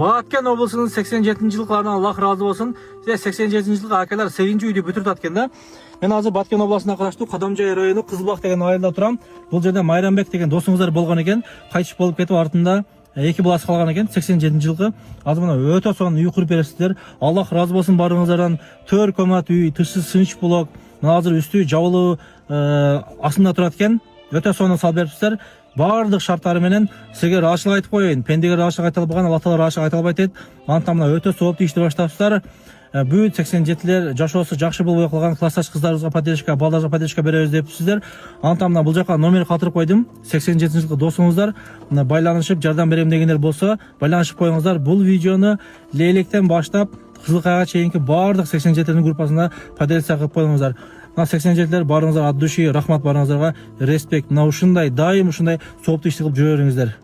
Баткен облысының 87 жылқыларынан Аллах разы болсын. 87 жылғы акалар 8 үйді бүтірт аткен да. Мен азыр Баткен облысына қарашты Қадамжай районы Қызылбақ деген айылда тұрам. Бұл жерде Майрамбек деген досыңыздар болған екен. Қайтып болып кетіп артында екі баласы қалған екен. 87 жылғы. Азыр мына өте соған үй құрып бересіздер. Аллах разы болсын барыңыздардан. 4 комнат үй, тышсыз сынч блок. Мына азыр үсті жабылу астында тұрат екен. Өте соны сал беріпсіздер. Бардық шарттары менен сізге рашылық айтып қойын. Пендеге рашылық айта албаған, Алла Таала рашылық айта албайт еді. Антамна өте сооптуу ишти баштапсыздар. Бүт 87-лер жашоосу жакшы болбой калган классташ кыздарыбызга поддержка, балдарга поддержка беребиз депсиздер. Антамна бул жака номер калтырып койдум. 87-жылкы досуңуздар байланышып жардам берем дегендер болсо, байланышып коюңуздар. Бул видеону Лейлектен баштап Кызылкайга чейинки бардык 87-лердин группасына поддержка кылып коюңуздар. 87-лер барыңыздар от души рахмат, барыңыздарга респект. Мына ушундай дайым ушундай сооптуу ишти кылып жүрө бериңиздер.